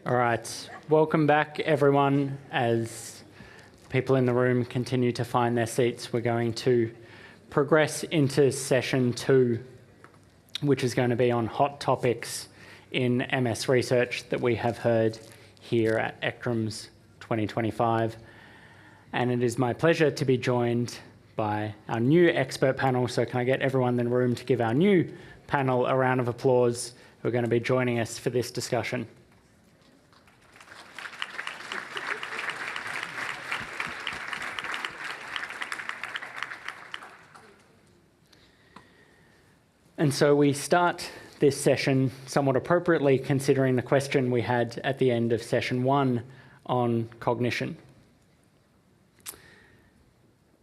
All right, welcome back everyone. As people in the room continue to find their seats, we're going to progress into session 2, which is going to be on hot topics in MS research that we have heard here at ECTRIMS 2025. And it is my pleasure to be joined by our new expert panel. So can I get everyone in the room to give our new panel a round of applause who are going to be joining us for this discussion. And so we start this session somewhat appropriately considering the question we had at the end of session 1 on cognition.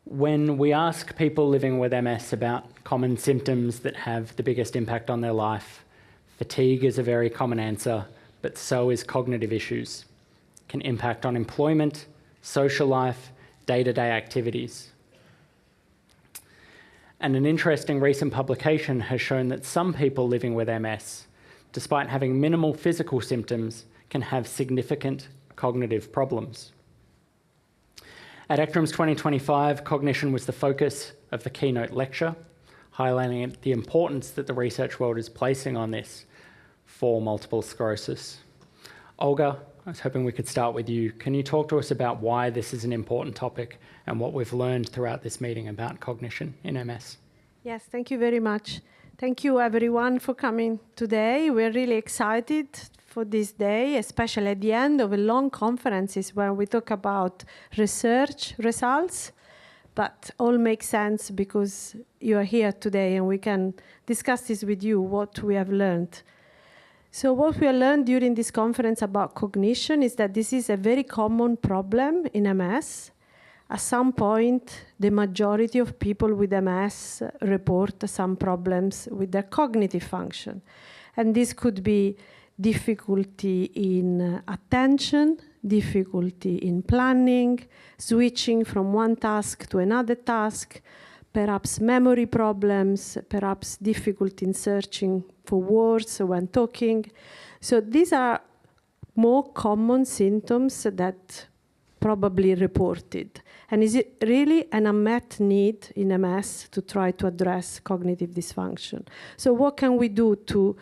When we ask people living with MS about common symptoms that have the biggest impact on their life, fatigue is a very common answer, but so is cognitive issues. It can impact on employment, social life, day-to-day activities. And an interesting recent publication has shown that some people living with MS, despite having minimal physical symptoms, can have significant cognitive problems. At ECTRIMS 2025, cognition was the focus of the keynote lecture, highlighting the importance that the research world is placing on this for multiple sclerosis. Olga, I was hoping we could start with you. Can you talk to us about why this is an important topic and what we've learned throughout this meeting about cognition in MS? Yes, thank you very much. Thank you everyone for coming today. We're really excited for this day, especially at the end of a long conferences where we talk about research results, but all makes sense because you are here today and we can discuss this with you, what we have learned. So what we have learned during this conference about cognition is that this is a very common problem in MS. At some point, the majority of people with MS report some problems with their cognitive function. And this could be difficulty in attention, difficulty in planning, switching from one task to another task, perhaps memory problems, perhaps difficulty in searching for words when talking. So these are more common symptoms that probably reported. And is it really an unmet need in MS to try to address cognitive dysfunction? So what can we do to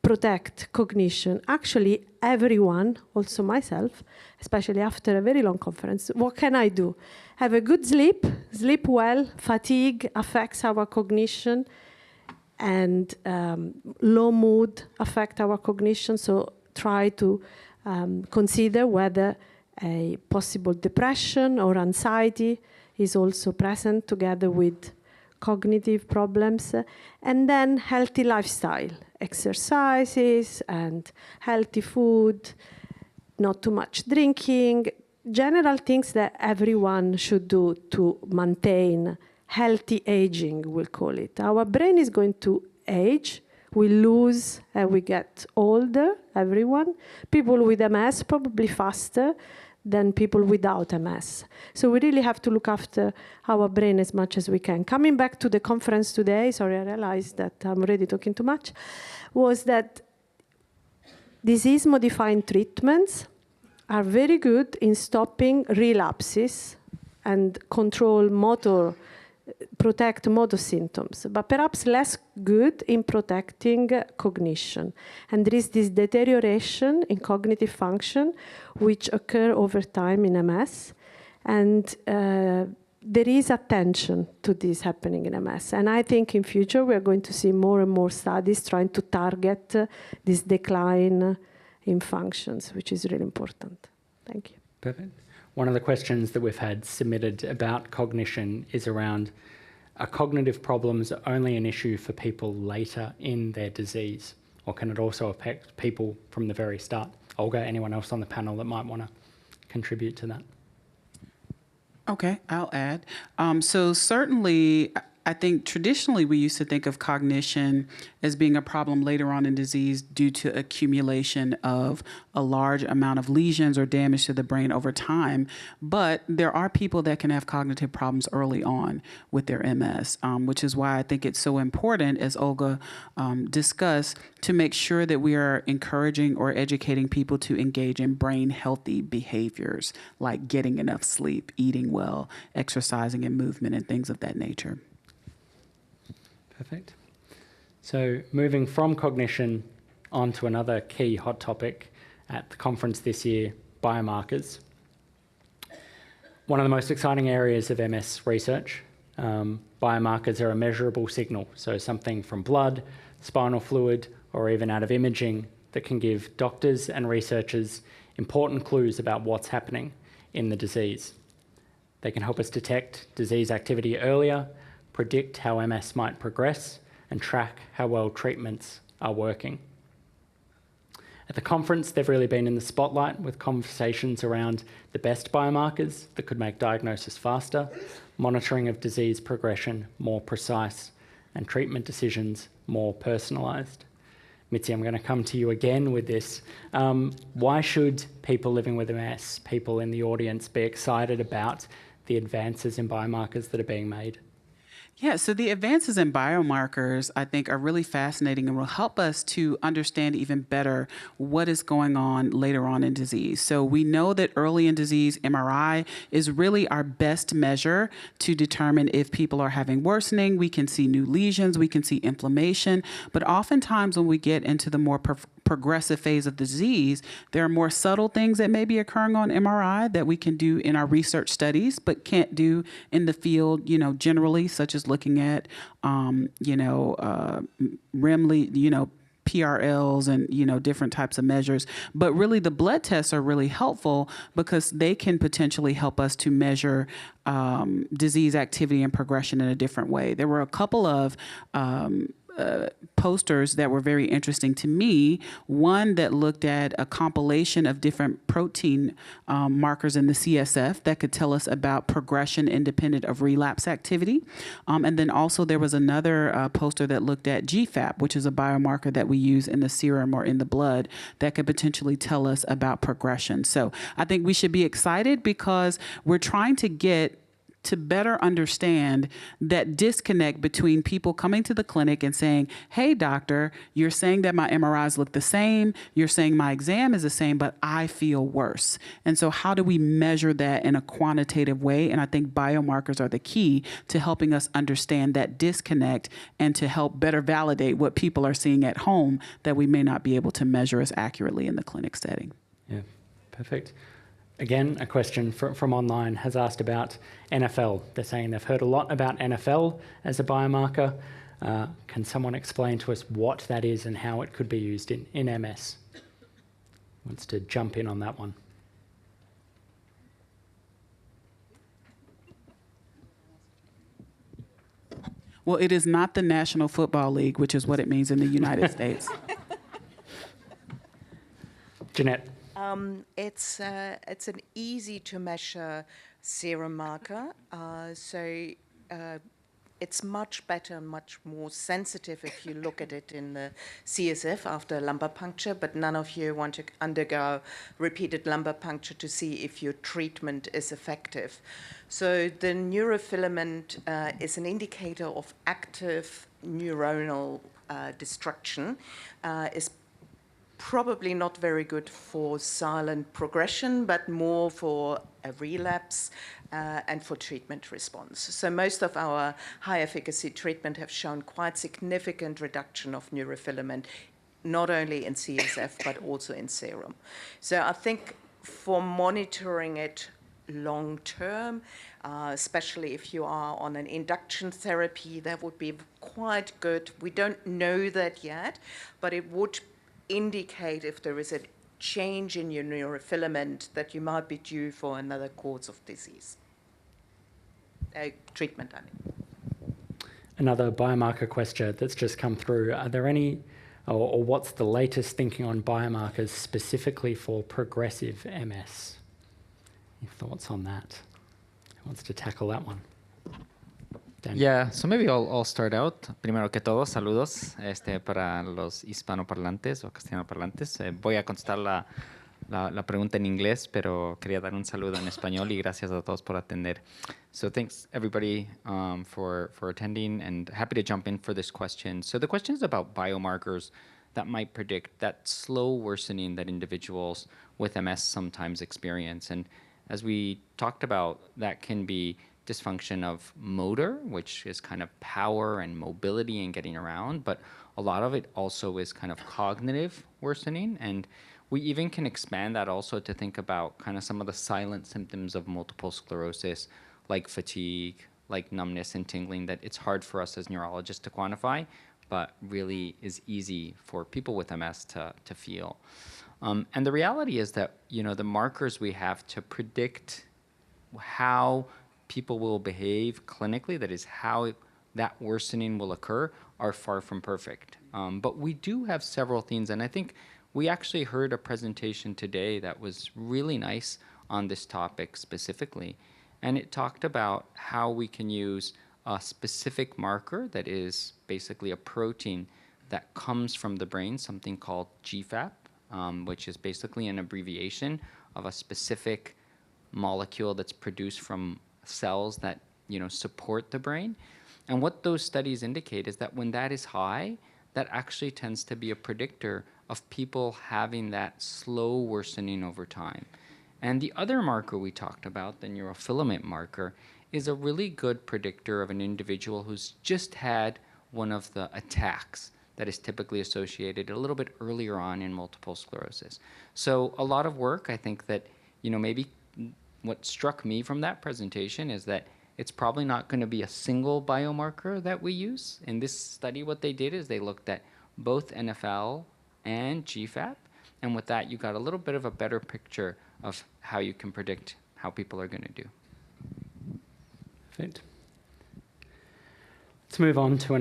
protect cognition? Actually, everyone, also myself, especially after a very long conference, what can I do? Have a good sleep, sleep well. Fatigue affects our cognition, and low mood affect our cognition. So try to consider whether a possible depression or anxiety is also present together with cognitive problems. And then healthy lifestyle, exercises and healthy food, not too much drinking, general things that everyone should do to maintain healthy aging, we'll call it. Our brain is going to age. We lose and we get older, everyone. People with MS probably faster than people without MS. So we really have to look after our brain as much as we can. Coming back to the conference today, sorry, I realized that I'm already talking too much, was that disease-modifying treatments are very good in stopping relapses and protect motor symptoms, but perhaps less good in protecting cognition. And there is this deterioration in cognitive function which occur over time in MS. And there is attention to this happening in MS. And I think in future we're going to see more and more studies trying to target this decline in functions, which is really important. Thank you. Perfect. One of the questions that we've had submitted about cognition is around, are cognitive problems only an issue for people later in their disease, or can it also affect people from the very start? Olga, anyone else on the panel that might want to contribute to that? Okay, I'll add. So certainly I think traditionally we used to think of cognition as being a problem later on in disease due to accumulation of a large amount of lesions or damage to the brain over time. But there are people that can have cognitive problems early on with their MS, which is why I think it's so important, as Olga discussed, to make sure that we are encouraging or educating people to engage in brain healthy behaviors like getting enough sleep, eating well, exercising and movement, and things of that nature. Perfect. So moving from cognition on to another key hot topic at the conference this year, biomarkers. One of the most exciting areas of MS research. Biomarkers are a measurable signal, so something from blood, spinal fluid, or even out of imaging that can give doctors and researchers important clues about what's happening in the disease. They can help us detect disease activity earlier, predict how MS might progress, and track how well treatments are working. At the conference, they've really been in the spotlight with conversations around the best biomarkers that could make diagnosis faster, monitoring of disease progression more precise, and treatment decisions more personalised. Mitzi, I'm going to come to you again with this. Why should people living with MS, people in the audience, be excited about the advances in biomarkers that are being made? Yeah, so the advances in biomarkers, I think, are really fascinating and will help us to understand even better what is going on later on in disease. So we know that early in disease, MRI is really our best measure to determine if people are having worsening. We can see new lesions, we can see inflammation, but oftentimes when we get into the more progressive phase of the disease, there are more subtle things that may be occurring on MRI that we can do in our research studies, but can't do in the field, generally, such as looking at, REM, PRLs and, different types of measures. But really the blood tests are really helpful because they can potentially help us to measure disease activity and progression in a different way. There were a couple of posters that were very interesting to me. One that looked at a compilation of different protein markers in the CSF that could tell us about progression independent of relapse activity. And then also there was another poster that looked at GFAP, which is a biomarker that we use in the serum or in the blood that could potentially tell us about progression. So I think we should be excited because we're trying to get to better understand that disconnect between people coming to the clinic and saying, hey, doctor, you're saying that my MRIs look the same, you're saying my exam is the same, but I feel worse. And so how do we measure that in a quantitative way? And I think biomarkers are the key to helping us understand that disconnect and to help better validate what people are seeing at home that we may not be able to measure as accurately in the clinic setting. Yeah, perfect. Again, a question from online has asked about NFL. They're saying they've heard a lot about NFL as a biomarker. Can someone explain to us what that is and how it could be used in MS? Wants to jump in on that one. Well, it is not the National Football League, which is what it means in the United States. Jeannette. It's an easy to measure serum marker, so it's much better and much more sensitive if you look at it in the CSF after lumbar puncture, but none of you want to undergo repeated lumbar puncture to see if your treatment is effective. So the neurofilament is an indicator of active neuronal destruction, is probably not very good for silent progression, but more for a relapse and for treatment response. So most of our high efficacy treatment have shown quite significant reduction of neurofilament, not only in CSF, but also in serum. So I think for monitoring it long term, especially if you are on an induction therapy, that would be quite good. We don't know that yet, but it would indicate if there is a change in your neurofilament that you might be due for another course of disease. Treatment, I mean. Another biomarker question that's just come through. Are there any, or what's the latest thinking on biomarkers specifically for progressive MS? Any thoughts on that? Who wants to tackle that one? Dan. Yeah, so maybe I'll start out. Primero que todo, saludos para los hispanoparlantes o castellanoparlantes. Voy a contestar la pregunta en inglés, pero quería dar un saludo en español y gracias a todos por atender. So thanks everybody for attending, and happy to jump in for this question. So the question is about biomarkers that might predict that slow worsening that individuals with MS sometimes experience. And as we talked about, that can be dysfunction of motor, which is kind of power and mobility and getting around, but a lot of it also is kind of cognitive worsening. And we even can expand that also to think about kind of some of the silent symptoms of multiple sclerosis, like fatigue, like numbness and tingling, that it's hard for us as neurologists to quantify, but really is easy for people with MS to feel. And the reality is that, the markers we have to predict how people will behave clinically, that is how that worsening will occur, are far from perfect. But we do have several things, and I think we actually heard a presentation today that was really nice on this topic specifically, and it talked about how we can use a specific marker that is basically a protein that comes from the brain, something called GFAP, which is basically an abbreviation of a specific molecule that's produced from cells that support the brain. And what those studies indicate is that when that is high, that actually tends to be a predictor of people having that slow worsening over time. And the other marker we talked about, the neurofilament marker, is a really good predictor of an individual who's just had one of the attacks that is typically associated a little bit earlier on in multiple sclerosis. So a lot of work, I think that, maybe what struck me from that presentation is that it's probably not going to be a single biomarker that we use. In this study, what they did is they looked at both NFL and GFAP, and with that, you got a little bit of a better picture of how you can predict how people are going to do. Perfect. Let's move on to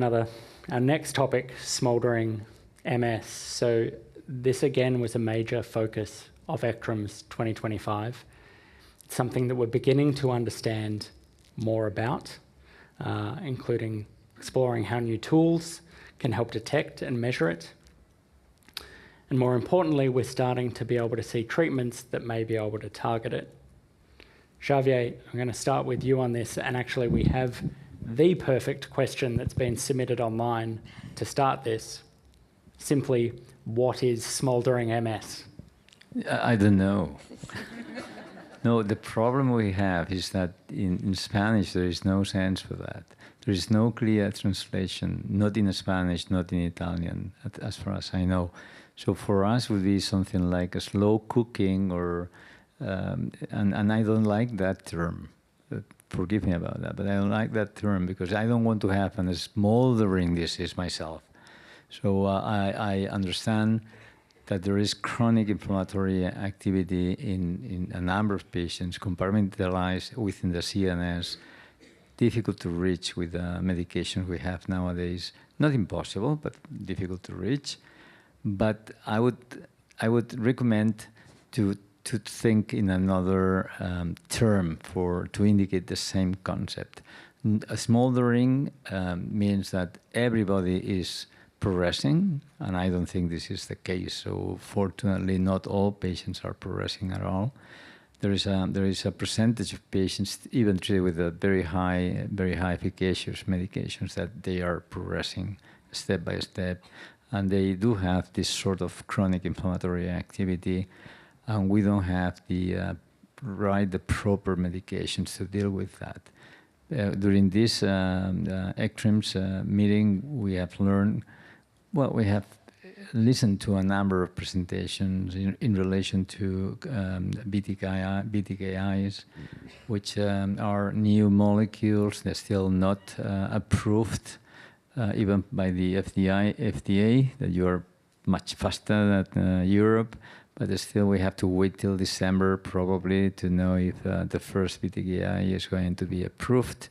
our next topic, smouldering MS. So this again was a major focus of ECTRIMS 2025. It's something that we're beginning to understand more about, including exploring how new tools can help detect and measure it. And more importantly, we're starting to be able to see treatments that may be able to target it. Xavier, I'm going to start with you on this, and actually we have the perfect question that's been submitted online to start this. Simply, what is smouldering MS? I don't know. No, the problem we have is that in Spanish there is no sense for that. There is no clear translation, not in Spanish, not in Italian, as far as I know. So for us it would be something like a slow cooking, or and I don't like that term. Forgive me about that, but I don't like that term because I don't want to have a smoldering disease myself. So I understand that there is chronic inflammatory activity in a number of patients, compartmentalized within the CNS, difficult to reach with the medications we have nowadays. Not impossible, but difficult to reach. But I would recommend to think in another term to indicate the same concept. A smoldering means that everybody is progressing, and I don't think this is the case. So fortunately, not all patients are progressing at all. There is a percentage of patients, even treated with a very high efficacious medications, that they are progressing step by step, and they do have this sort of chronic inflammatory activity, and we don't have the proper medications to deal with that. During this ECTRIMS meeting, we have learned. Well, we have listened to a number of presentations in relation to BTKIs, which are new molecules. They're still not approved, even by the FDA, that you are much faster than Europe. But still, we have to wait till December probably to know if the first BTKI is going to be approved.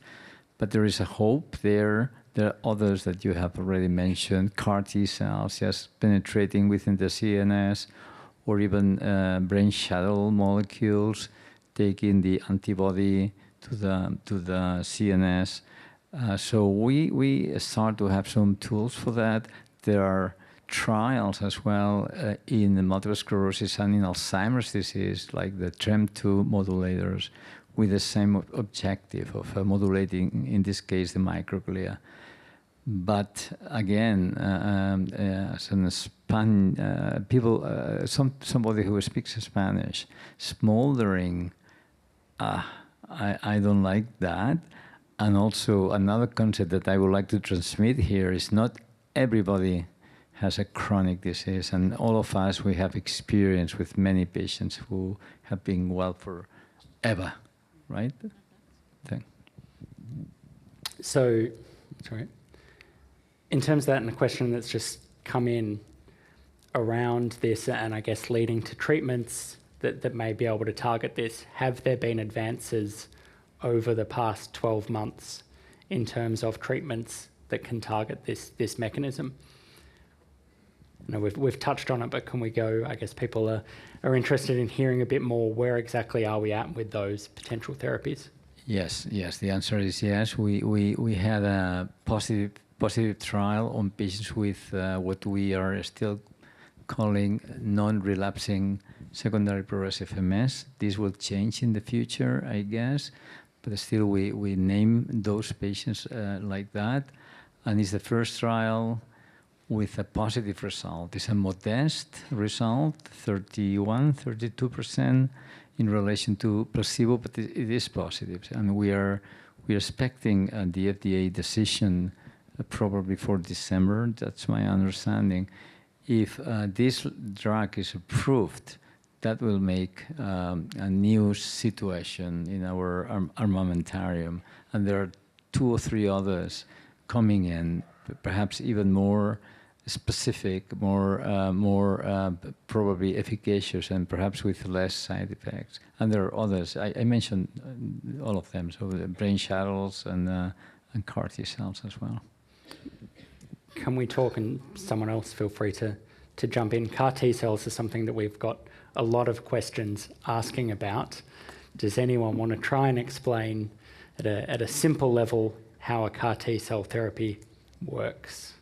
But there is a hope there. There are others that you have already mentioned, CAR T cells just penetrating within the CNS, or even brain shuttle molecules taking the antibody to the CNS. So we start to have some tools for that. There are trials as well in the multiple sclerosis and in Alzheimer's disease, like the TREM2 modulators, with the same objective of modulating, in this case, the microglia. But again, as an somebody who speaks Spanish, smoldering, I don't like that. And also another concept that I would like to transmit here is not everybody has a chronic disease, and all of us, we have experience with many patients who have been well forever, right? Thank. So, sorry. In terms of that, and a question that's just come in around this, and I guess leading to treatments that may be able to target this, have there been advances over the past 12 months in terms of treatments that can target this mechanism? You know, we've touched on it, but can we go, I guess people are interested in hearing a bit more, where exactly are we at with those potential therapies? Yes, the answer is yes. We had a positive trial on patients with what we are still calling non-relapsing secondary progressive MS. This will change in the future, I guess, but still we name those patients like that. And it's the first trial with a positive result. It's a modest result, 32% in relation to placebo, but it is positive. And we're expecting the FDA decision probably for December. That's my understanding. If this drug is approved, that will make a new situation in our armamentarium. And there are 2 or 3 others coming in, perhaps even more specific, more probably efficacious, and perhaps with less side effects. And there are others. I mentioned all of them, so the brain shuttles and CAR T cells as well. Can we talk, and someone else feel free to jump in. CAR T cells is something that we've got a lot of questions asking about. Does anyone want to try and explain at a simple level how a CAR T cell therapy works?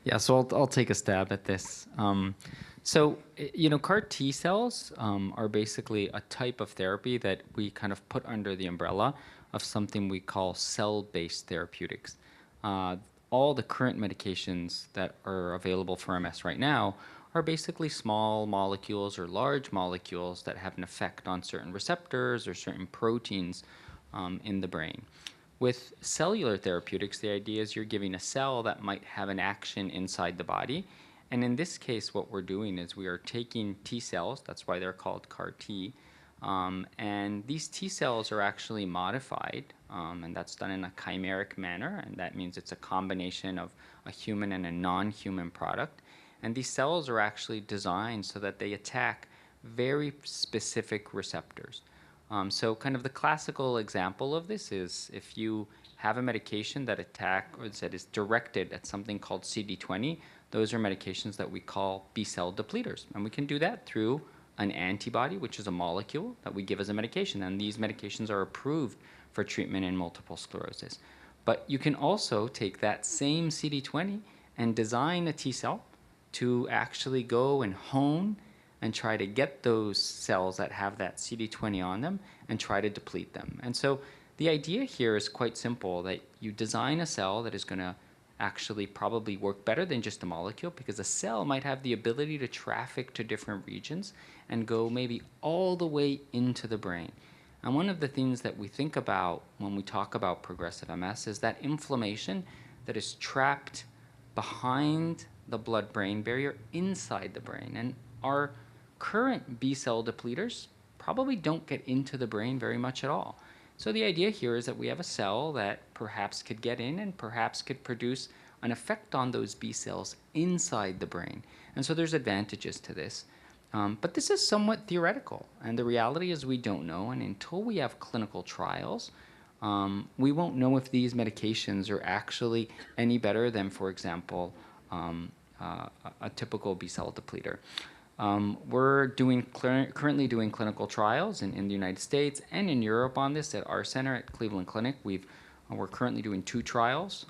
Yeah, so I'll take a stab at this. So, CAR T cells are basically a type of therapy that we kind of put under the umbrella of something we call cell-based therapeutics. All the current medications that are available for MS right now are basically small molecules or large molecules that have an effect on certain receptors or certain proteins in the brain. With cellular therapeutics, the idea is you're giving a cell that might have an action inside the body. And in this case, what we're doing is we are taking T cells, that's why they're called CAR T, and these T cells are actually modified, and that's done in a chimeric manner, and that means it's a combination of a human and a non-human product. And these cells are actually designed so that they attack very specific receptors. So kind of the classical example of this is if you have a medication that is directed at something called CD20, those are medications that we call B-cell depleters. And we can do that through an antibody, which is a molecule that we give as a medication. And these medications are approved for treatment in multiple sclerosis. But you can also take that same CD20 and design a T cell to actually go and hone and try to get those cells that have that CD20 on them and try to deplete them. And so the idea here is quite simple, that you design a cell that is going to actually probably work better than just a molecule, because a cell might have the ability to traffic to different regions and go maybe all the way into the brain. And one of the things that we think about when we talk about progressive MS is that inflammation that is trapped behind the blood-brain barrier inside the brain. And our current B-cell depleters probably don't get into the brain very much at all. So the idea here is that we have a cell that perhaps could get in and perhaps could produce an effect on those B cells inside the brain. And so there's advantages to this. But this is somewhat theoretical, and the reality is we don't know, and until we have clinical trials, we won't know if these medications are actually any better than, for example, a typical B-cell depleter. We're currently doing clinical trials in the United States and in Europe on this at our center at Cleveland Clinic. We're currently doing 2 trials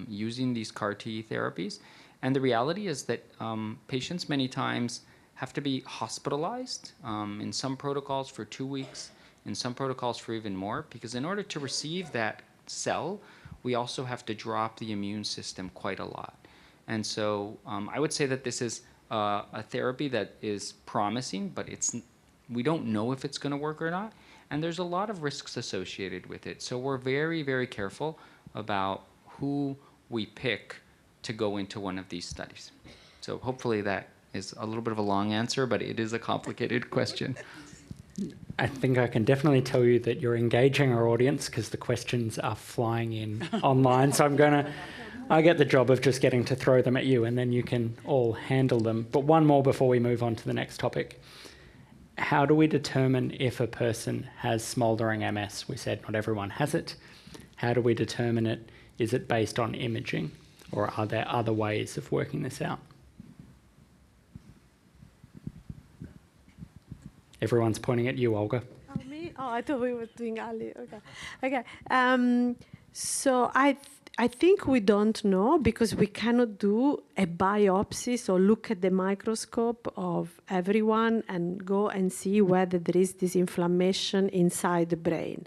using these CAR T therapies. And the reality is that patients many times have to be hospitalized in some protocols for 2 weeks, in some protocols for even more, because in order to receive that cell, we also have to drop the immune system quite a lot. And so I would say that this is a therapy that is promising, but we don't know if it's going to work or not. And there's a lot of risks associated with it. So we're very, very careful about who we pick to go into one of these studies. So hopefully that is a little bit of a long answer, but it is a complicated question. I think I can definitely tell you that you're engaging our audience because the questions are flying in online. So I get the job of just getting to throw them at you and then you can all handle them. But one more before we move on to the next topic. How do we determine if a person has smouldering MS? We said not everyone has it. How do we determine it? Is it based on imaging or are there other ways of working this out? Everyone's pointing at you, Olga. Oh, me? Oh, I thought we were doing Ali. Okay. So I think we don't know because we cannot do a biopsy, so look at the microscope of everyone and go and see whether there is this inflammation inside the brain.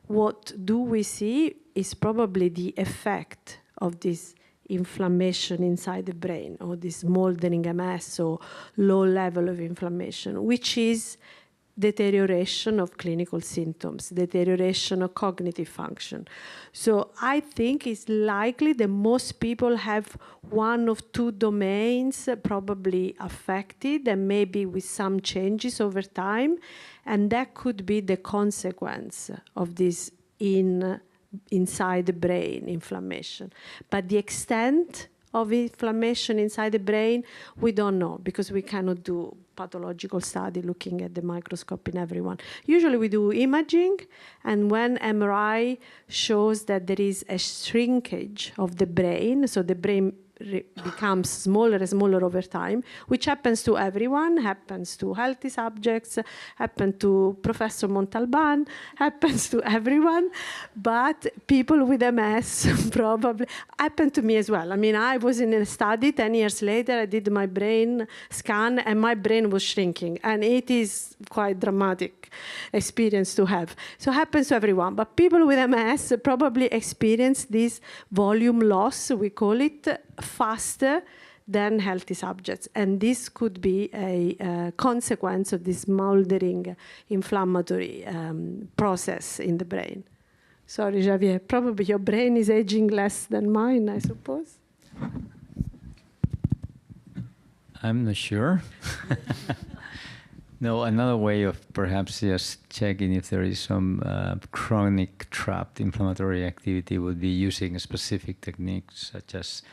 What do we see is probably the effect of this inflammation inside the brain, or this smoldering MS, or low level of inflammation, which is deterioration of clinical symptoms, deterioration of cognitive function. So I think it's likely that most people have one of 2 domains probably affected, and maybe with some changes over time, and that could be the consequence of this inside the brain inflammation. But the extent of inflammation inside the brain, we don't know because we cannot do pathological study looking at the microscope in everyone. Usually we do imaging, and when MRI shows that there is a shrinkage of the brain, so the brain becomes smaller and smaller over time, which happens to everyone, happens to healthy subjects, happens to Professor Montalban, happens to everyone, but people with MS probably happened to me as well. I mean, I was in a study 10 years later, I did my brain scan and my brain was shrinking, and it is quite dramatic experience to have. So it happens to everyone, but people with MS probably experience this volume loss, we call it, faster than healthy subjects. And this could be a consequence of this smouldering inflammatory process in the brain. Sorry, Xavier, probably your brain is aging less than mine, I suppose. I'm not sure. No, another way of perhaps just checking if there is some chronic trapped inflammatory activity would be using specific techniques such as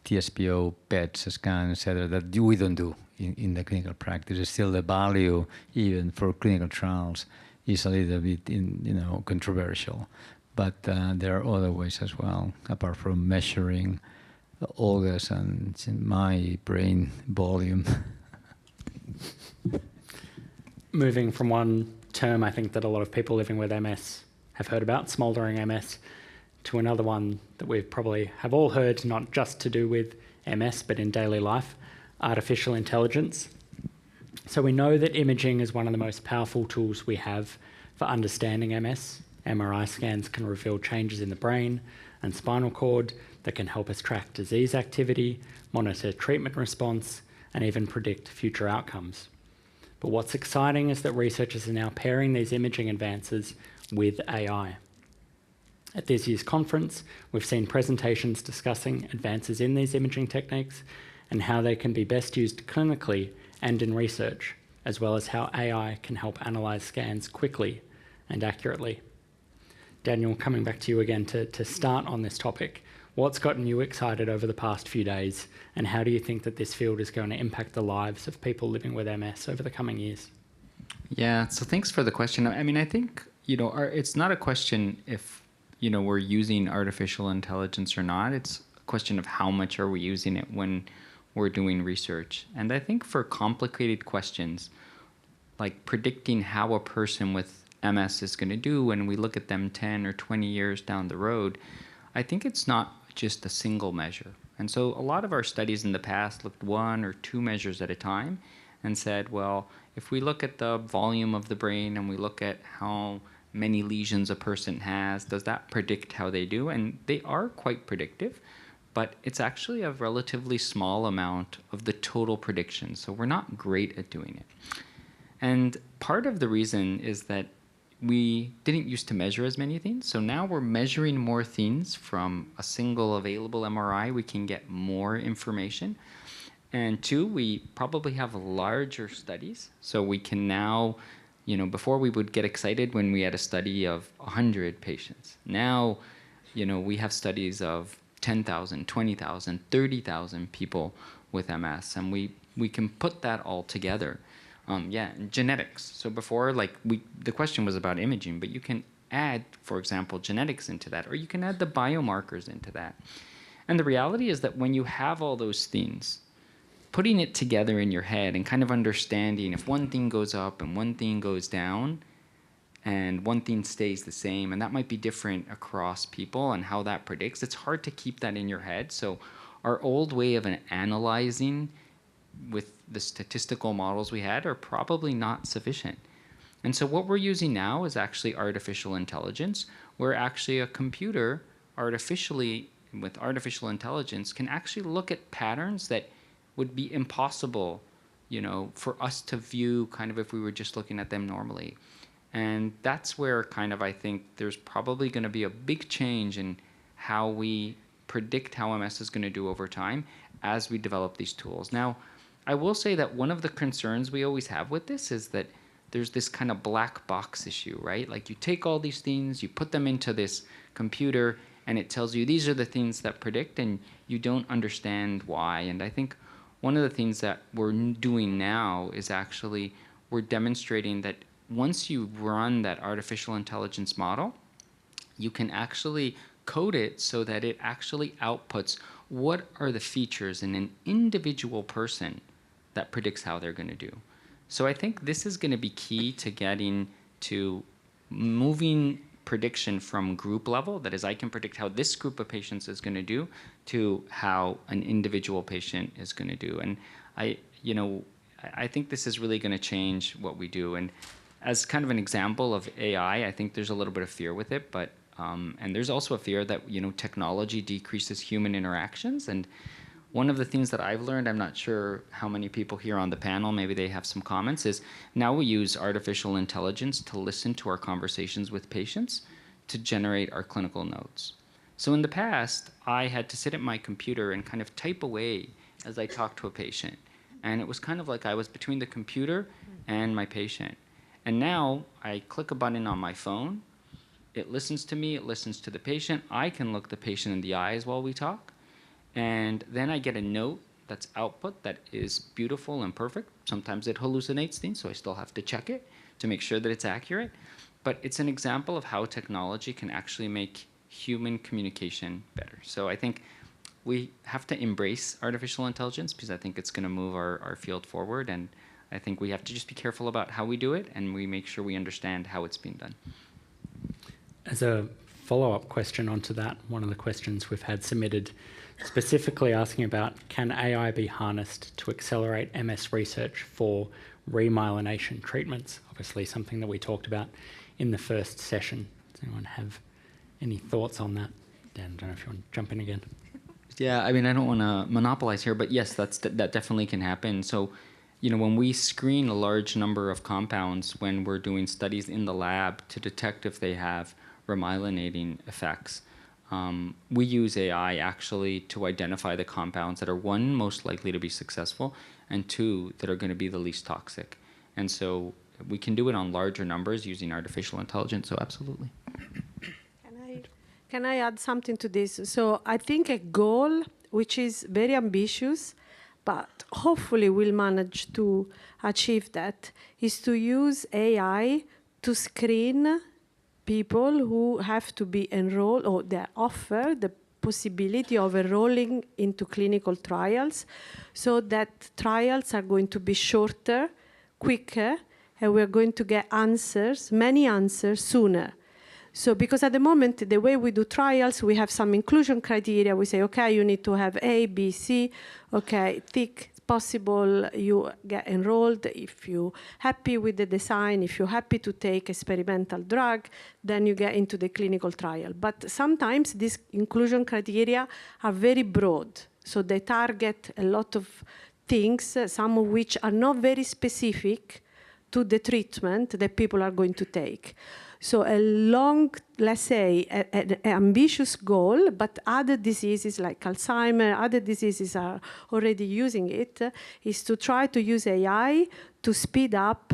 TSPO, PET scan, etc., that we don't do in the clinical practice. Still, the value, even for clinical trials, is a little bit controversial. But there are other ways as well, apart from measuring Olga's and my brain volume. Moving from one term I think that a lot of people living with MS have heard about, smouldering MS, to another one that we probably have all heard, not just to do with MS, but in daily life, artificial intelligence. So we know that imaging is one of the most powerful tools we have for understanding MS. MRI scans can reveal changes in the brain and spinal cord that can help us track disease activity, monitor treatment response, and even predict future outcomes. But what's exciting is that researchers are now pairing these imaging advances with AI. At this year's conference, we've seen presentations discussing advances in these imaging techniques and how they can be best used clinically and in research, as well as how AI can help analyse scans quickly and accurately. Daniel, coming back to you again to start on this topic, what's gotten you excited over the past few days, and how do you think that this field is going to impact the lives of people living with MS over the coming years? Yeah, so thanks for the question. I mean, I think, it's not a question if, we're using artificial intelligence or not. It's a question of how much are we using it when we're doing research. And I think for complicated questions, like predicting how a person with MS is going to do when we look at them 10 or 20 years down the road, I think it's not just a single measure. And so a lot of our studies in the past looked 1 or 2 measures at a time and said, well, if we look at the volume of the brain and we look at how many lesions a person has, does that predict how they do? And they are quite predictive, but it's actually a relatively small amount of the total prediction. So we're not great at doing it. And part of the reason is that we didn't used to measure as many things. So now we're measuring more things from a single available MRI. We can get more information. And 2, we probably have larger studies. So we can now, before we would get excited when we had a study of 100 patients. Now, we have studies of 10,000, 20,000, 30,000 people with MS. And we can put that all together. Genetics. So before, the question was about imaging, but you can add, for example, genetics into that, or you can add the biomarkers into that. And the reality is that when you have all those things, putting it together in your head and kind of understanding if one thing goes up and one thing goes down and one thing stays the same, and that might be different across people and how that predicts, it's hard to keep that in your head. So our old way of analyzing with the statistical models we had are probably not sufficient. And so what we're using now is actually artificial intelligence, where actually a computer artificially, with artificial intelligence, can actually look at patterns that would be impossible, for us to view kind of if we were just looking at them normally. And that's where kind of I think there's probably going to be a big change in how we predict how MS is going to do over time as we develop these tools. Now, I will say that one of the concerns we always have with this is that there's this kind of black box issue, right? Like you take all these things, you put them into this computer, and it tells you these are the things that predict, and you don't understand why. And I think one of the things that we're doing now is actually we're demonstrating that once you run that artificial intelligence model, you can actually code it so that it actually outputs what are the features in an individual person that predicts how they're going to do. So I think this is going to be key to getting to moving prediction from group level, that is, I can predict how this group of patients is going to do, to how an individual patient is going to do. And I think this is really going to change what we do. And as kind of an example of AI, I think there's a little bit of fear with it, but and there's also a fear that technology decreases human interactions. And one of the things that I've learned, I'm not sure how many people here on the panel, maybe they have some comments, is now we use artificial intelligence to listen to our conversations with patients to generate our clinical notes. So in the past, I had to sit at my computer and kind of type away as I talked to a patient. And it was kind of like I was between the computer and my patient. And now I click a button on my phone, it listens to me, it listens to the patient, I can look the patient in the eyes while we talk, and then I get a note that's output that is beautiful and perfect. Sometimes it hallucinates things, so I still have to check it to make sure that it's accurate. But it's an example of how technology can actually make human communication better. So I think we have to embrace artificial intelligence because I think it's going to move our field forward. And I think we have to just be careful about how we do it, and we make sure we understand how it's being done. As a follow-up question onto that, one of the questions we've had submitted specifically asking about, can AI be harnessed to accelerate MS research for remyelination treatments? Obviously something that we talked about in the first session. Does anyone have any thoughts on that? Dan, I don't know if you want to jump in again. Yeah, I mean, I don't want to monopolize here, but yes, that definitely can happen. So, when we screen a large number of compounds when we're doing studies in the lab to detect if they have remyelinating effects, we use AI actually to identify the compounds that are, one, most likely to be successful, and two, that are going to be the least toxic. And so we can do it on larger numbers using artificial intelligence, so absolutely. Can I add something to this? So I think a goal which is very ambitious, but hopefully we'll manage to achieve that, is to use AI to screen people who have to be enrolled, or they're offered the possibility of enrolling into clinical trials, so that trials are going to be shorter, quicker, and we're going to get answers, many answers, sooner. So because at the moment, the way we do trials, we have some inclusion criteria. We say, okay, you need to have A, B, C. Okay, thick, possible, you get enrolled. If you're happy with the design, if you're happy to take experimental drug, then you get into the clinical trial. But sometimes these inclusion criteria are very broad. So they target a lot of things, some of which are not very specific to the treatment that people are going to take. So a long, let's say, an ambitious goal, but other diseases like Alzheimer's, other diseases are already using it, is to try to use AI to speed up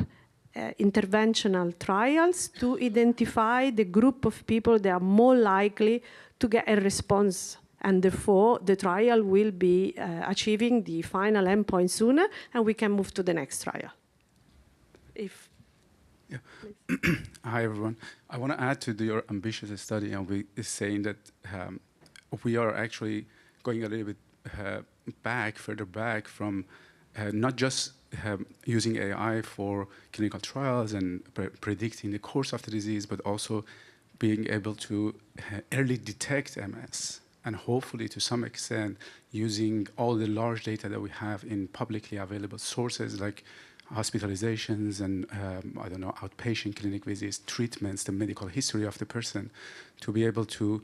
interventional trials to identify the group of people that are more likely to get a response. And therefore, the trial will be achieving the final endpoint sooner, and we can move to the next trial. Yeah. Hi, everyone. I want to add to your ambitious study, and we is saying that we are actually going a little bit further back from not just using AI for clinical trials and predicting the course of the disease, but also being able to early detect MS, and hopefully to some extent using all the large data that we have in publicly available sources like hospitalizations and, I don't know, outpatient clinic visits, treatments, the medical history of the person, to be able to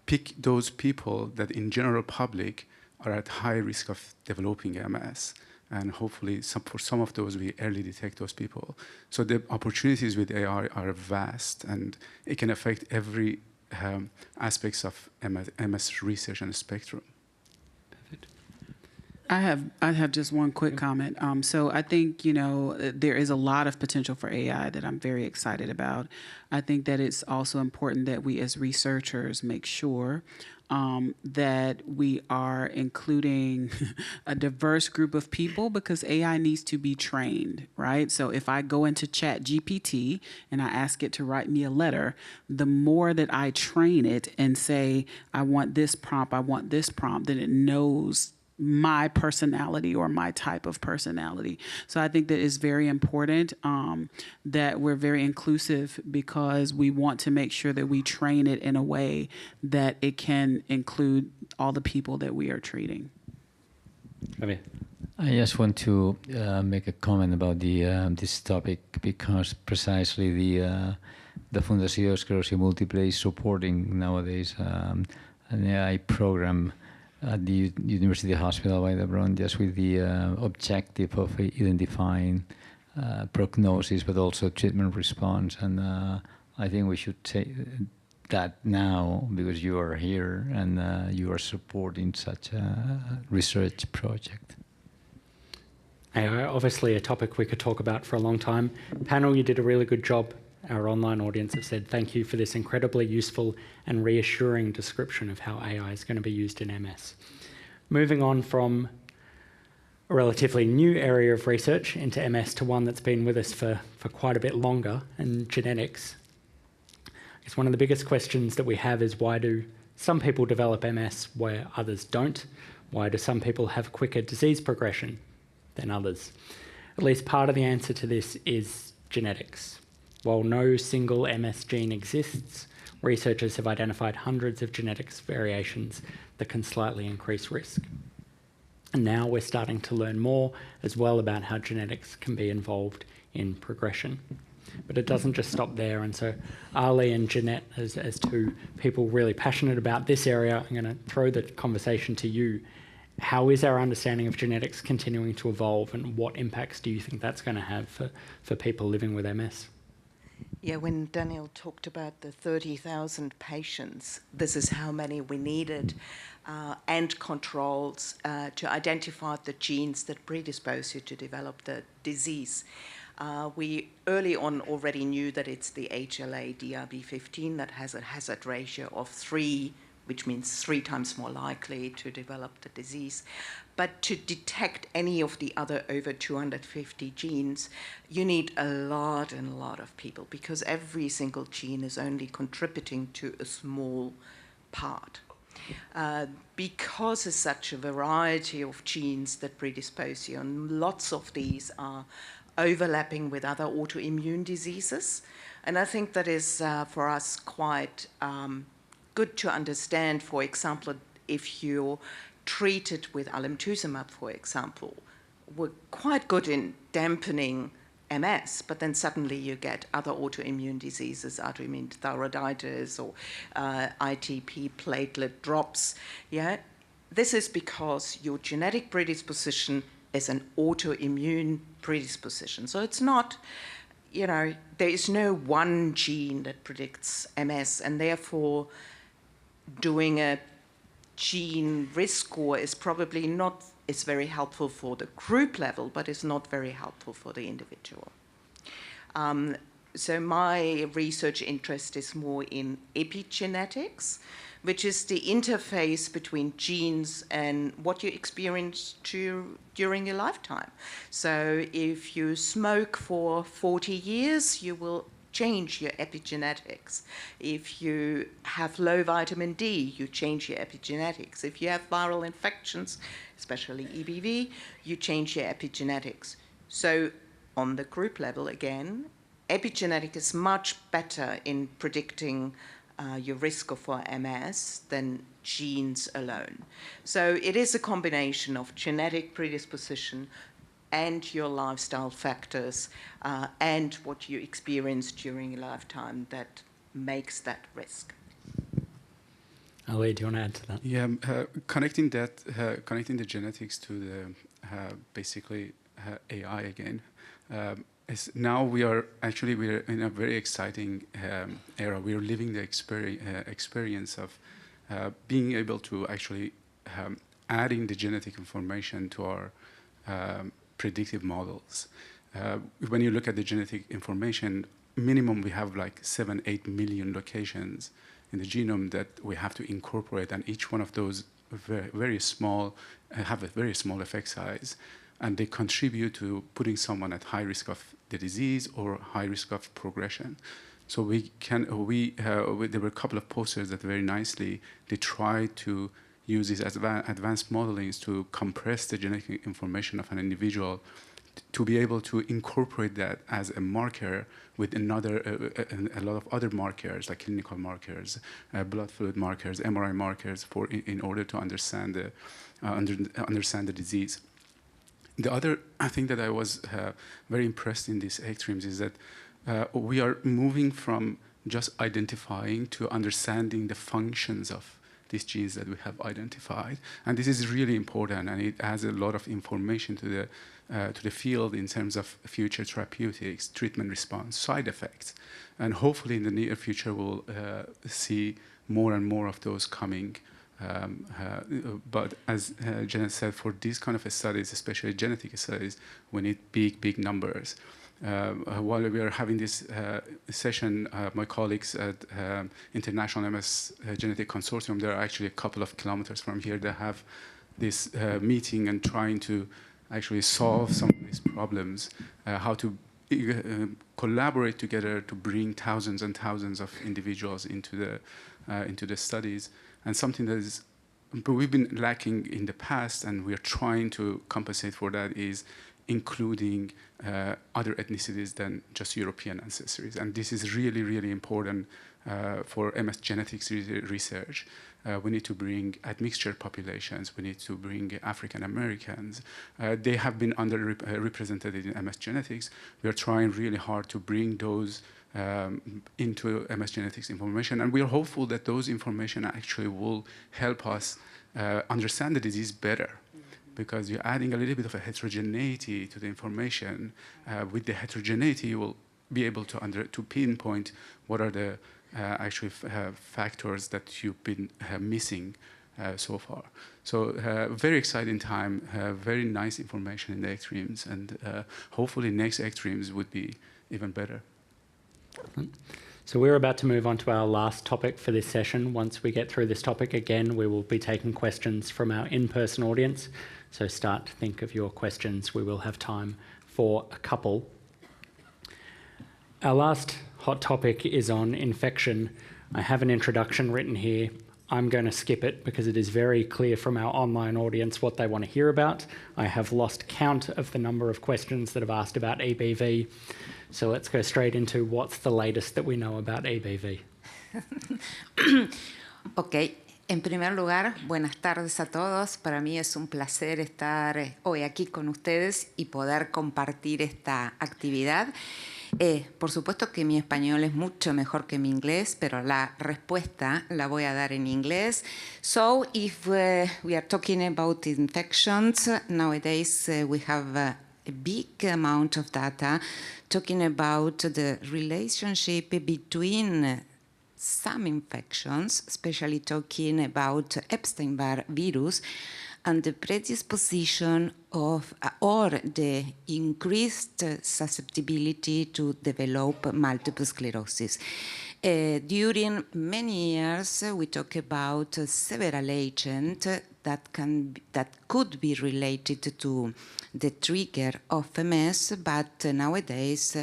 pick those people that in general public are at high risk of developing MS. And hopefully for some of those, we early detect those people. So the opportunities with AI are vast, and it can affect every aspects of MS research and spectrum. I have just one quick comment. So I think, there is a lot of potential for AI that I'm very excited about. I think that it's also important that we as researchers make sure that we are including a diverse group of people, because AI needs to be trained, right? So if I go into ChatGPT and I ask it to write me a letter, the more that I train it and say, I want this prompt, then it knows my personality or my type of personality. So I think that it's very important that we're very inclusive, because we want to make sure that we train it in a way that it can include all the people that we are treating. I just want to make a comment about this topic, because precisely the Fundación Sclerosis Múltiple is supporting nowadays an AI program at the University Hospital by the Brown, just with the objective of identifying prognosis, but also treatment response. And I think we should say that now, because you are here and you are supporting such a research project. AI, obviously a topic we could talk about for a long time. Panel, you did a really good job. Our online audience have said thank you for this incredibly useful and reassuring description of how AI is going to be used in MS. Moving on from a relatively new area of research into MS to one that's been with us for quite a bit longer, and genetics. I guess one of the biggest questions that we have is, why do some people develop MS where others don't? Why do some people have quicker disease progression than others? At least part of the answer to this is genetics. While no single MS gene exists, researchers have identified hundreds of genetics variations that can slightly increase risk. And now we're starting to learn more as well about how genetics can be involved in progression. But it doesn't just stop there. And so Ali and Jeannette, as two people really passionate about this area, I'm going to throw the conversation to you. How is our understanding of genetics continuing to evolve, and what impacts do you think that's going to have for people living with MS? Yeah, when Daniel talked about the 30,000 patients, this is how many we needed, and controls to identify the genes that predispose you to develop the disease. We early on already knew that it's the HLA-DRB15 that has a hazard ratio of 3, which means 3 times more likely to develop the disease. But to detect any of the other over 250 genes, you need a lot and a lot of people, because every single gene is only contributing to a small part. Because there's such a variety of genes that predispose you, and lots of these are overlapping with other autoimmune diseases. And I think that is, for us, quite good to understand. For example, if you're treated with alemtuzumab, for example, we're quite good in dampening MS, but then suddenly you get other autoimmune diseases, autoimmune thyroiditis or ITP platelet drops. Yeah, this is because your genetic predisposition is an autoimmune predisposition. So it's not, you know, there is no one gene that predicts MS, and therefore doing a gene risk score is probably not, it's very helpful for the group level, but it's not very helpful for the individual. So my research interest is more in epigenetics, which is the interface between genes and what you experience during your lifetime. So if you smoke for 40 years, you will change your epigenetics. If you have low vitamin D, you change your epigenetics. If you have viral infections, especially EBV, you change your epigenetics. So on the group level, again, epigenetic is much better in predicting your risk for MS than genes alone. So it is a combination of genetic predisposition and your lifestyle factors and what you experience during your lifetime that makes that risk. Ali, do you want to add to that? Yeah, connecting the genetics to the basically AI again. Now we're in a very exciting era. We're living the experience of being able to actually adding the genetic information to our predictive models. When you look at the genetic information, minimum we have like 7-8 million locations in the genome that we have to incorporate, and each one of those very small have a very small effect size, and they contribute to putting someone at high risk of the disease or high risk of progression. So there were a couple of posters that very nicely they try to use these advanced modelings to compress the genetic information of an individual to be able to incorporate that as a marker with a lot of other markers like clinical markers, blood fluid markers, MRI markers in order to understand the disease. The other thing that I was very impressed in these ECTRIMS is that we are moving from just identifying to understanding the functions of these genes that we have identified, and this is really important, and it adds a lot of information to the field in terms of future therapeutics, treatment response, side effects, and hopefully in the near future we'll see more and more of those coming. But as Jeannette said, for these kind of studies, especially genetic studies, we need big numbers. While we are having this session, my colleagues at International MS Genetic Consortium, there are actually a couple of kilometers from here that have this meeting and trying to actually solve some of these problems, how to collaborate together to bring thousands and thousands of individuals into the studies. And something that we've been lacking in the past, and we're trying to compensate for that, is including other ethnicities than just European ancestries. And this is really important for MS genetics research. We need to bring admixture populations. We need to bring African Americans. They have been underrepresented in MS genetics. We are trying really hard to bring those into MS genetics information, and we are hopeful that those information actually will help us understand the disease better, because you're adding a little bit of a heterogeneity to the information. With the heterogeneity, you will be able to pinpoint what are the factors that you've been missing so far. So very exciting time, very nice information in the ECTRIMS, and hopefully next ECTRIMS would be even better. So we're about to move on to our last topic for this session. Once we get through this topic again, we will be taking questions from our in-person audience. So start to think of your questions. We will have time for a couple. Our last hot topic is on infection. I have an introduction written here. I'm going to skip it because it is very clear from our online audience what they want to hear about. I have lost count of the number of questions that have asked about EBV. So let's go straight into what's the latest that we know about EBV. Ok, en primer lugar, buenas tardes a todos. Para mí es un placer estar hoy aquí con ustedes y poder compartir esta actividad. Por supuesto que mi español es mucho mejor que mi inglés, pero la respuesta la voy a dar en inglés. So, if we are talking about infections, nowadays we have a big amount of data talking about the relationship between some infections, especially talking about Epstein-Barr virus, and the predisposition of or the increased susceptibility to develop multiple sclerosis. During many years, we talk about several agents that could be related to the trigger of MS, but nowadays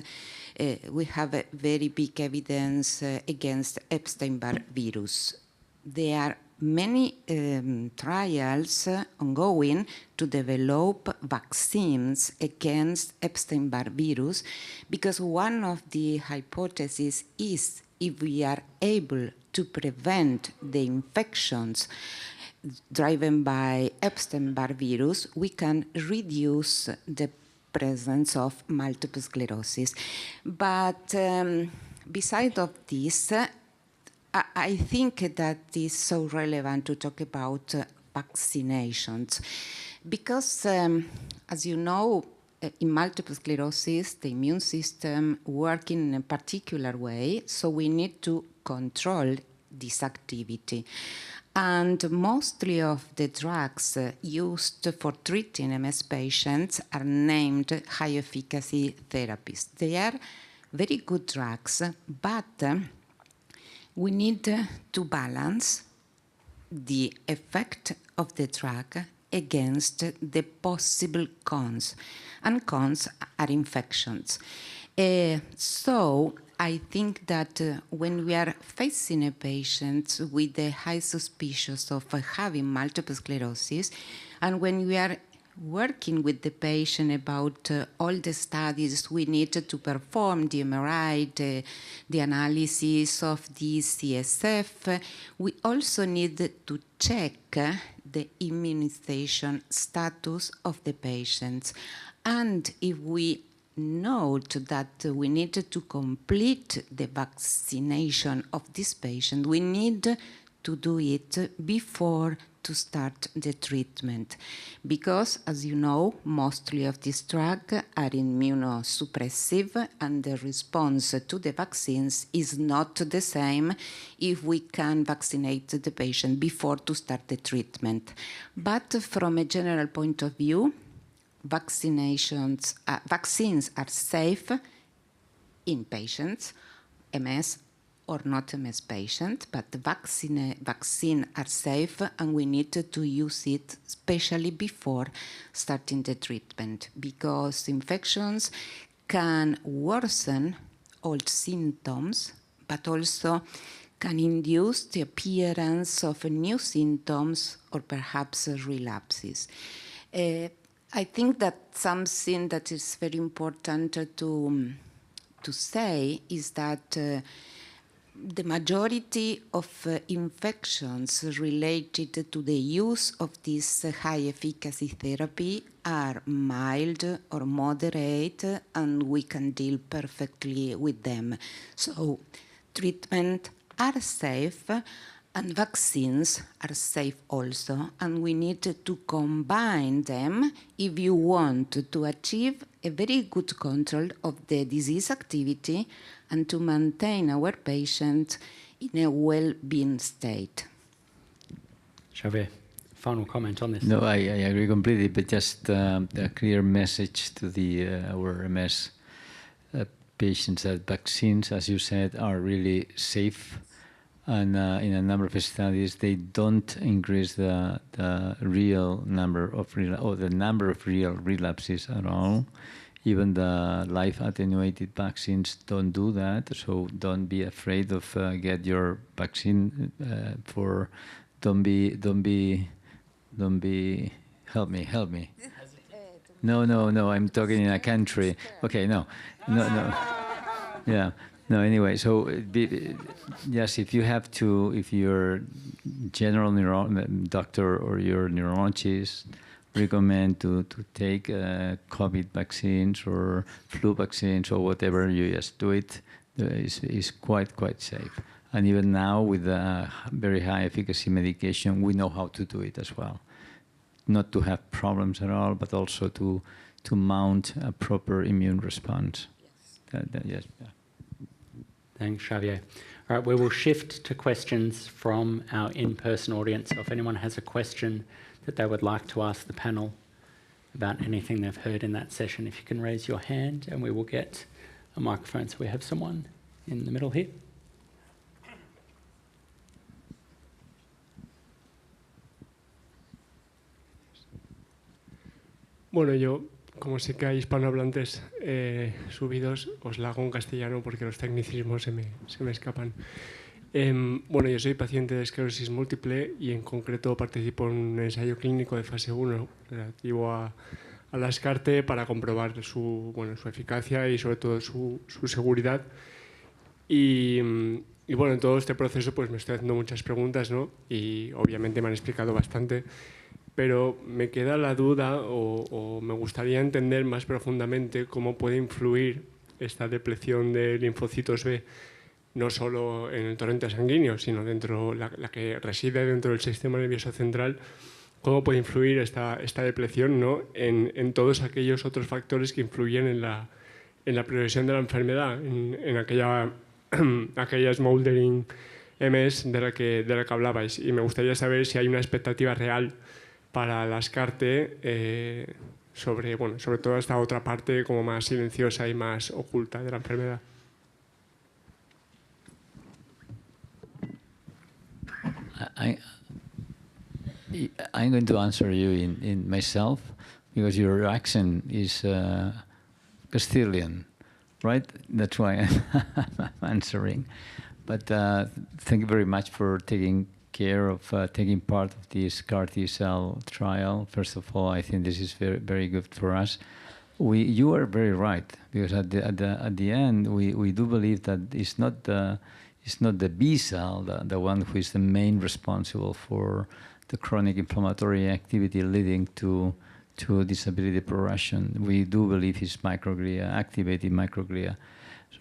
we have a very big evidence against Epstein-Barr virus. There are many trials ongoing to develop vaccines against Epstein-Barr virus, because one of the hypotheses is if we are able to prevent the infections driven by Epstein-Barr virus, we can reduce the presence of multiple sclerosis. But besides of this, I think that it's so relevant to talk about vaccinations, because as you know, in multiple sclerosis, the immune system works in a particular way, so we need to control this activity. And mostly of the drugs used for treating MS patients are named high-efficacy therapies. They are very good drugs, but we need to balance the effect of the drug against the possible cons, and cons are infections. So I think that when we are facing a patient with a high suspicion of having multiple sclerosis, and when we are working with the patient about all the studies we need to perform, the MRI, the analysis of the CSF, we also need to check the immunization status of the patients. And if we note that we need to complete the vaccination of this patient, we need to do it before to start the treatment, because, as you know, mostly of these drugs are immunosuppressive, and the response to the vaccines is not the same if we can vaccinate the patient before to start the treatment. But from a general point of view, vaccines are safe in patients, MS or not MS patient, but the vaccine are safe, and we need to use it especially before starting the treatment, because infections can worsen old symptoms, but also can induce the appearance of new symptoms or perhaps relapses. I think that something that is very important to say is that the majority of infections related to the use of this high-efficacy therapy are mild or moderate, and we can deal perfectly with them. So treatment are safe, and vaccines are safe also, and we need to combine them if you want to achieve a very good control of the disease activity and to maintain our patient in a well-being state. Xavier, final comment on this. No, I agree completely, but just a clear message to our MS patients that vaccines, as you said, are really safe. And in a number of studies, they don't increase the real number of real relapses at all. Even the live attenuated vaccines don't do that. So don't be afraid of get your vaccine for. Don't be. Help me. No. I'm talking in a country. Okay, no. Yeah. No. Anyway, so yes, if your general doctor or your neurologist recommend to take COVID vaccines or flu vaccines or whatever, you just do it. Is quite safe. And even now, with very high efficacy medication, we know how to do it as well. Not to have problems at all, but also to mount a proper immune response. Yes. Yeah. Thanks, Xavier. All right, we will shift to questions from our in-person audience. So if anyone has a question that they would like to ask the panel about anything they've heard in that session, if you can raise your hand and we will get a microphone. So we have someone in the middle here. Bueno, yo, como sé que hay hispanohablantes subidos, os la hago en castellano porque los tecnicismos se me escapan. Bueno, yo soy paciente de esclerosis múltiple y en concreto participo en un ensayo clínico de fase 1 relativo a la SCARTE para comprobar su eficacia y sobre todo su seguridad. Y bueno, en todo este proceso pues me estoy haciendo muchas preguntas, ¿no? Y obviamente me han explicado bastante, pero me queda la duda o me gustaría entender más profundamente cómo puede influir esta depleción de linfocitos B no solo en el torrente sanguíneo, sino dentro la que reside dentro del sistema nervioso central, cómo puede influir esta depleción, ¿no? en todos aquellos otros factores que influyen en la progresión de la enfermedad, en aquella smoldering MS de la que hablabais. Y me gustaría saber si hay una expectativa real para la SCARTE sobre toda esta otra parte como más silenciosa y más oculta de la enfermedad. I'm going to answer you in myself because your accent is Castilian, right? That's why I'm answering. But thank you very much for taking care of taking part of this CAR T-cell trial. First of all, I think this is very, very good for us. You are very right, because at the end, we do believe that it's not the B cell, the one who is the main responsible for the chronic inflammatory activity leading to disability progression. We do believe it's microglia, activated microglia.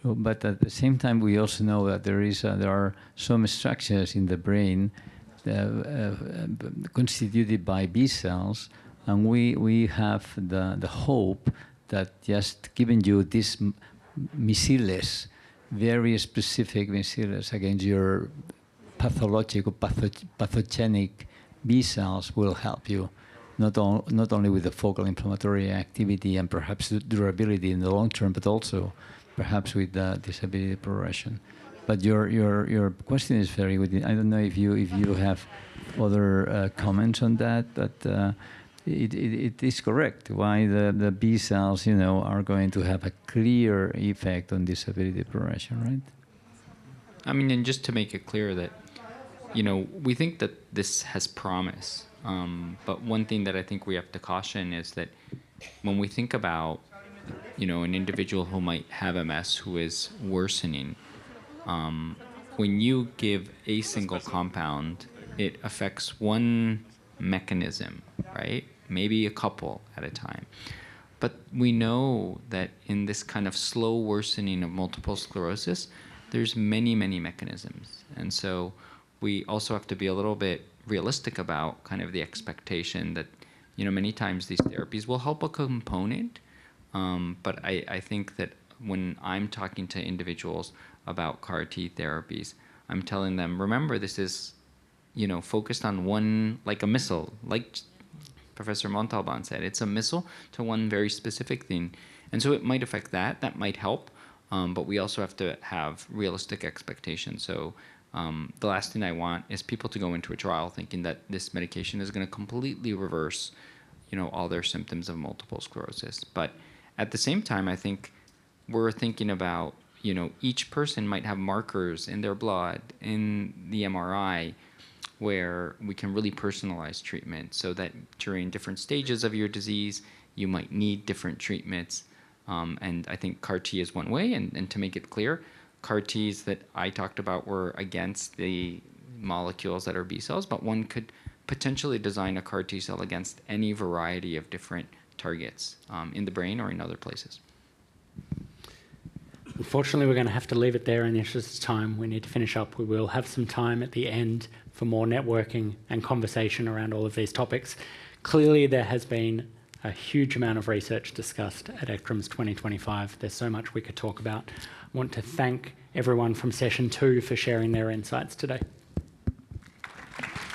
So, but at the same time, we also know that there are some structures in the brain constituted by B cells, and we have the hope that just giving you these missiles, very specific missiles against your pathological, pathogenic B cells will help you, not only with the focal inflammatory activity and perhaps the durability in the long term, but also perhaps with the disability progression. But your question is very good. I don't know if you have other comments on that, but it is correct. Why the B cells, are going to have a clear effect on disability progression, right? I mean, and just to make it clear that, we think that this has promise. But one thing that I think we have to caution is that when we think about, an individual who might have MS who is worsening, when you give a single compound, it affects one mechanism, right? Maybe a couple at a time. But we know that in this kind of slow worsening of multiple sclerosis, there's many, many mechanisms. And so we also have to be a little bit realistic about kind of the expectation that, many times these therapies will help a component. But I think that when I'm talking to individuals about CAR T therapies, I'm telling them, remember, this is, focused on one, like a missile, like Professor Montalban said, it's a missile to one very specific thing. And so it might affect that might help, but we also have to have realistic expectations. So the last thing I want is people to go into a trial thinking that this medication is going to completely reverse, all their symptoms of multiple sclerosis. But At the same time, I think we're thinking about, you know, each person might have markers in their blood, in the MRI, where we can really personalize treatment so that during different stages of your disease, you might need different treatments. And I think CAR-T is one way, and to make it clear, CAR-Ts that I talked about were against the molecules that are B cells, but one could potentially design a CAR-T cell against any variety of different targets in the brain or in other places. Unfortunately, we're going to have to leave it there in the interest of time. We need to finish up. We will have some time at the end for more networking and conversation around all of these topics. Clearly, there has been a huge amount of research discussed at ECTRIMS 2025. There's so much we could talk about. I want to thank everyone from session 2 for sharing their insights today.